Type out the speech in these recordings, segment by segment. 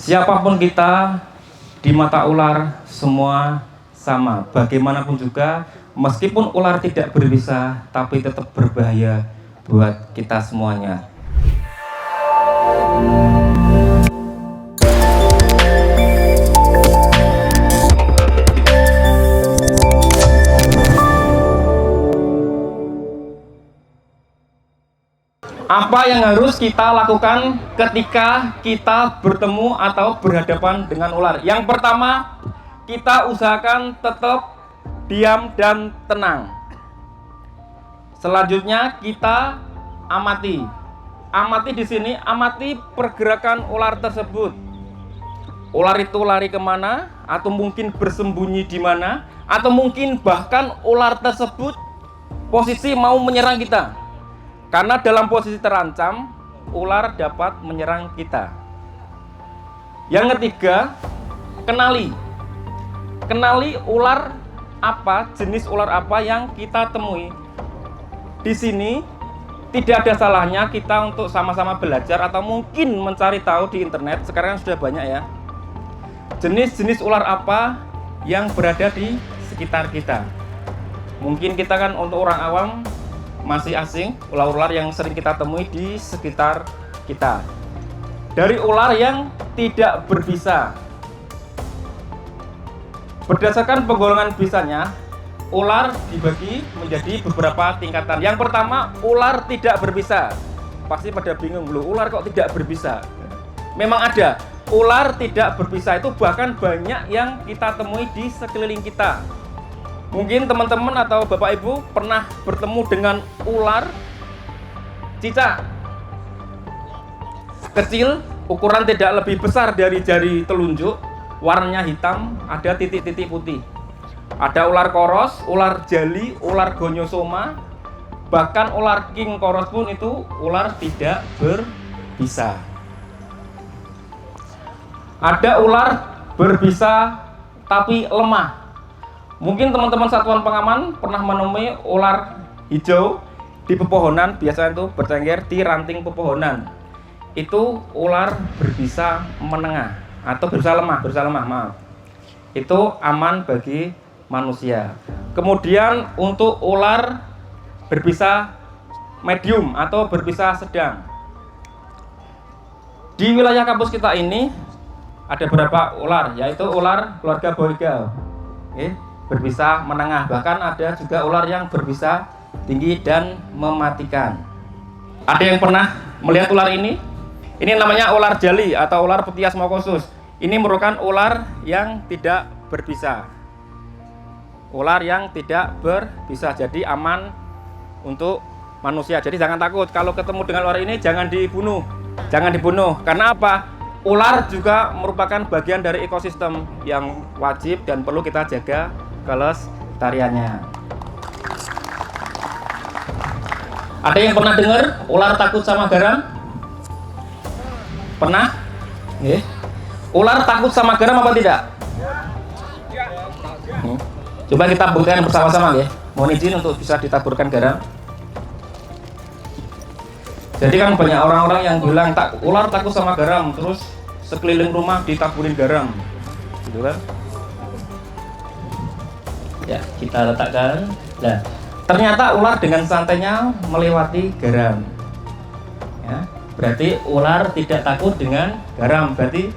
Siapapun kita di mata ular semua sama. Bagaimanapun juga, meskipun ular tidak berbisa, tapi tetap berbahaya buat kita semuanya. Apa yang harus kita lakukan ketika kita bertemu atau berhadapan dengan ular? Yang pertama, kita usahakan tetap diam dan tenang. Selanjutnya kita amati. Amati di sini, amati pergerakan ular tersebut. Ular itu lari kemana? Atau mungkin bersembunyi di mana? Atau mungkin bahkan ular tersebut posisi mau menyerang kita. Karena dalam posisi terancam, ular dapat menyerang kita. Yang ketiga, kenali. Kenali ular apa, jenis ular apa yang kita temui. Di sini tidak ada salahnya kita untuk sama-sama belajar atau mungkin mencari tahu di internet. Sekarang sudah banyak ya. Jenis-jenis ular apa yang berada di sekitar kita. Mungkin kita kan untuk orang awam masih asing, ular-ular yang sering kita temui di sekitar kita. Dari ular yang tidak berbisa. Berdasarkan penggolongan bisanya, ular dibagi menjadi beberapa tingkatan. Yang pertama, ular tidak berbisa. Pasti pada bingung, loh, ular kok tidak berbisa? Memang ada. Ular tidak berbisa itu bahkan banyak yang kita temui di sekeliling kita. Mungkin teman-teman atau bapak ibu pernah bertemu dengan ular cicak kecil, ukuran tidak lebih besar dari jari telunjuk, warnanya hitam, ada titik-titik putih. Ada ular koros, ular jali, ular gonyosoma, bahkan ular king koros pun itu ular tidak berbisa. Ada ular berbisa tapi lemah. Mungkin teman-teman satuan pengaman pernah menemui ular hijau di pepohonan, biasanya itu bertengger di ranting pepohonan. Itu ular berbisa menengah atau berbisa lemah, maaf. Itu aman bagi manusia. Kemudian untuk ular berbisa medium atau berbisa sedang. Di wilayah kampus kita ini ada beberapa ular, yaitu ular keluarga boigal. Berbisa menengah, bahkan ada juga ular yang berbisa tinggi dan mematikan. Ada yang pernah melihat ular ini? Ini namanya ular jali atau ular Ptiasmochosus. Ini merupakan ular yang tidak berbisa. Ular yang tidak berbisa, jadi aman untuk manusia. Jadi jangan takut kalau ketemu dengan ular ini, jangan dibunuh. Jangan dibunuh. Karena apa? Ular juga merupakan bagian dari ekosistem yang wajib dan perlu kita jaga kelestariannya. Ada yang pernah dengar ular takut sama garam? Pernah? Ular takut sama garam apa tidak? Coba kita buktikan bersama-sama ya. Mohon izin untuk bisa ditaburkan garam. Jadi kan banyak orang-orang yang bilang ular takut sama garam, terus sekeliling rumah ditaburin garam, gitu kan? Ya, kita letakkan. Nah, ternyata ular dengan santainya melewati garam. Ya, berarti ular tidak takut dengan garam. Berarti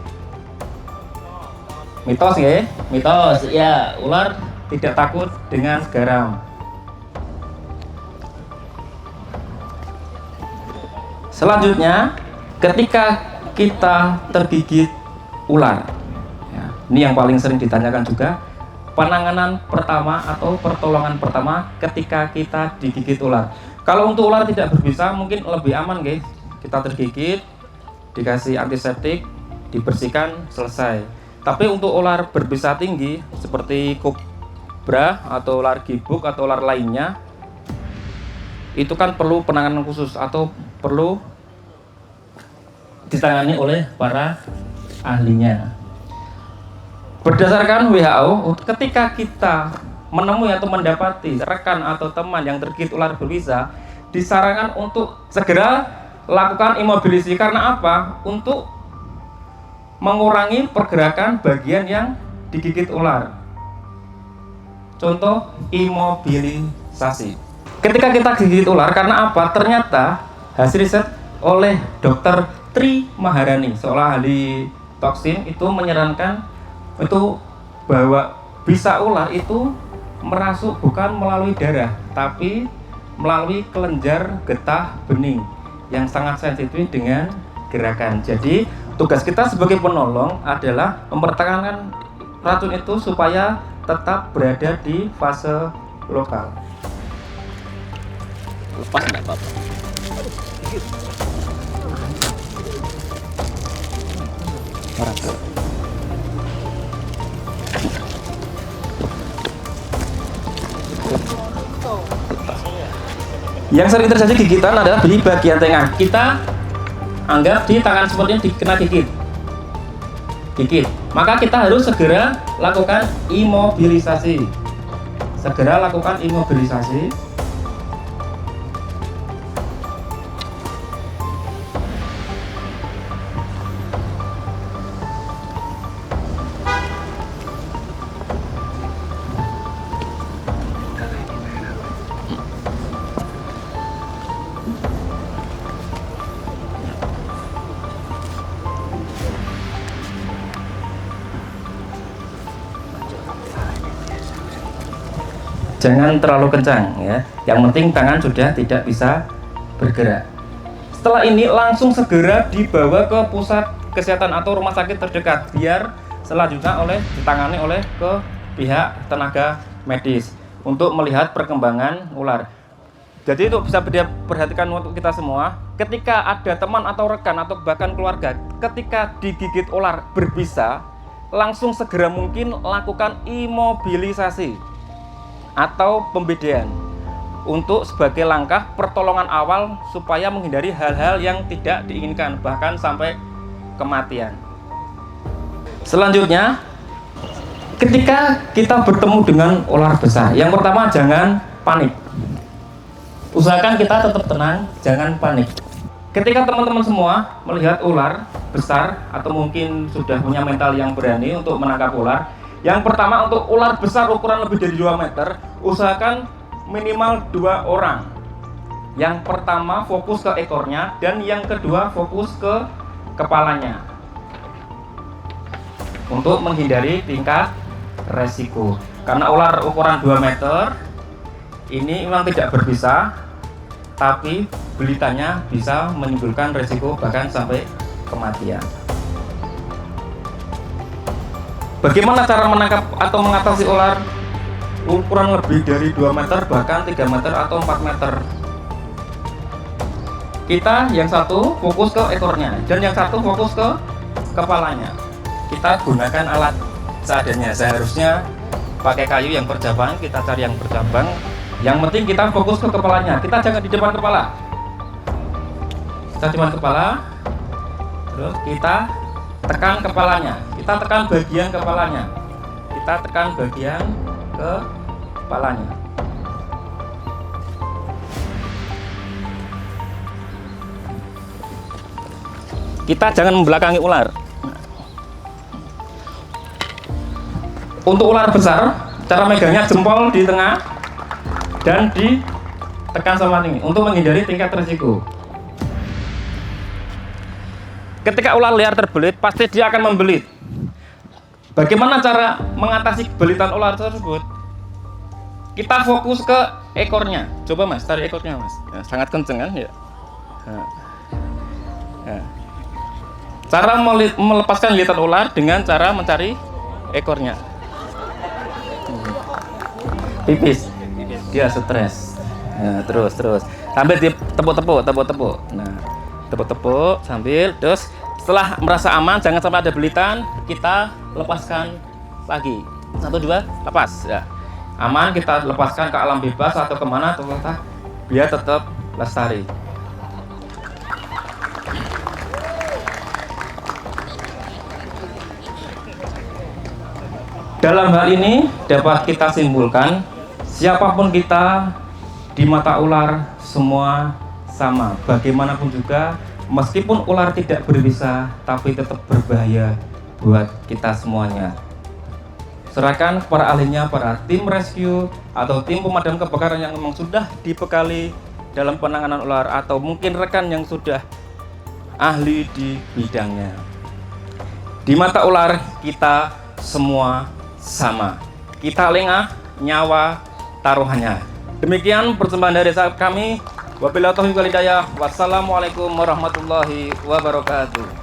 mitos ya, mitos. Ya, ular tidak takut dengan garam. Selanjutnya, ketika kita tergigit ular, ya, ini yang paling sering ditanyakan juga. Penanganan pertama atau pertolongan pertama ketika kita digigit ular. Kalau untuk ular tidak berbisa mungkin lebih aman guys. Kita tergigit, dikasih antiseptik, dibersihkan, selesai. Tapi untuk ular berbisa tinggi seperti kobra atau ular gibuk atau ular lainnya, itu kan perlu penanganan khusus atau perlu ditangani oleh para ahlinya. Berdasarkan WHO, ketika kita menemui atau mendapati rekan atau teman yang tergigit ular berbisa, disarankan untuk segera lakukan imobilisasi. Karena apa? Untuk mengurangi pergerakan bagian yang digigit ular. Contoh imobilisasi. Ketika kita gigit ular, karena apa? Ternyata hasil riset oleh Dr. Tri Maharani, seorang ahli toksin, itu menyarankan itu bahwa bisa ular itu merasuk bukan melalui darah, tapi melalui kelenjar getah bening yang sangat sensitif dengan gerakan. Jadi tugas kita sebagai penolong adalah mempertahankan racun itu supaya tetap berada di fase lokal. Lepas enggak apa-apa. Yang sering terjadi gigitan adalah di bagian tengah. Kita anggap di tangan seperti ini kena gigit. Maka kita harus segera lakukan imobilisasi. Jangan terlalu kencang ya. Yang penting tangan sudah tidak bisa bergerak. Setelah ini langsung segera dibawa ke pusat kesehatan atau rumah sakit terdekat biar selanjutnya ditangani oleh ke pihak tenaga medis untuk melihat perkembangan ular. Jadi itu bisa perhatikan untuk kita semua, ketika ada teman atau rekan atau bahkan keluarga ketika digigit ular berbisa, langsung segera mungkin lakukan imobilisasi atau pembedaan untuk sebagai langkah pertolongan awal supaya menghindari hal-hal yang tidak diinginkan, bahkan sampai kematian. Selanjutnya, ketika kita bertemu dengan ular besar, yang pertama jangan panik. Usahakan kita tetap tenang, jangan panik. Ketika teman-teman semua melihat ular besar atau mungkin sudah punya mental yang berani untuk menangkap ular, yang pertama, untuk ular besar ukuran lebih dari 2 meter, usahakan minimal 2 orang. Yang pertama fokus ke ekornya, dan yang kedua fokus ke kepalanya untuk menghindari tingkat resiko. Karena ular ukuran 2 meter ini memang tidak berbisa, tapi belitanya bisa menimbulkan resiko bahkan sampai kematian. Bagaimana cara menangkap atau mengatasi ular ukuran lebih dari 2 meter, bahkan 3 meter atau 4 meter? Kita yang satu fokus ke ekornya, dan yang satu fokus ke kepalanya. Kita gunakan alat seadanya. Seharusnya pakai kayu yang bercabang, kita cari yang bercabang. Yang penting kita fokus ke kepalanya. Kita jangan di depan kepala. Kita di depan kepala, terus kita tekan kepalanya, kita tekan bagian kepalanya, kita tekan bagian kepalanya. Kita jangan membelakangi ular. Untuk ular besar, cara megangnya jempol di tengah dan ditekan sama ini untuk menghindari tingkat risiko. Ketika ular liar terbelit, pasti dia akan membelit. Bagaimana cara mengatasi belitan ular tersebut? Kita fokus ke ekornya. Coba mas, tarik ekornya mas. Ya, sangat kenceng kan ya. Cara melepaskan lilitan ular dengan cara mencari ekornya. Pipis, dia stres. Nah, terus sambil ditepuk-tepuk. Nah, tepuk-tepuk sambil, terus setelah merasa aman, jangan sampai ada belitan, kita lepaskan lagi. 1, 2, lepas ya. Aman, kita lepaskan ke alam bebas atau kemana atau biar tetap lestari. Dalam hal ini dapat kita simpulkan, siapapun kita di mata ular semua sama. Bagaimanapun juga, meskipun ular tidak berbisa, tapi tetap berbahaya buat kita semuanya. Serahkan kepada ahlinya, para tim rescue atau tim pemadam kebakaran yang memang sudah dibekali dalam penanganan ular, atau mungkin rekan yang sudah ahli di bidangnya. Di mata ular kita semua sama. Kita lengah, nyawa taruhannya. Demikian persembahan dari kami. Wabillahi taufiq wal hidayah. Wassalamualaikum warahmatullahi wabarakatuh.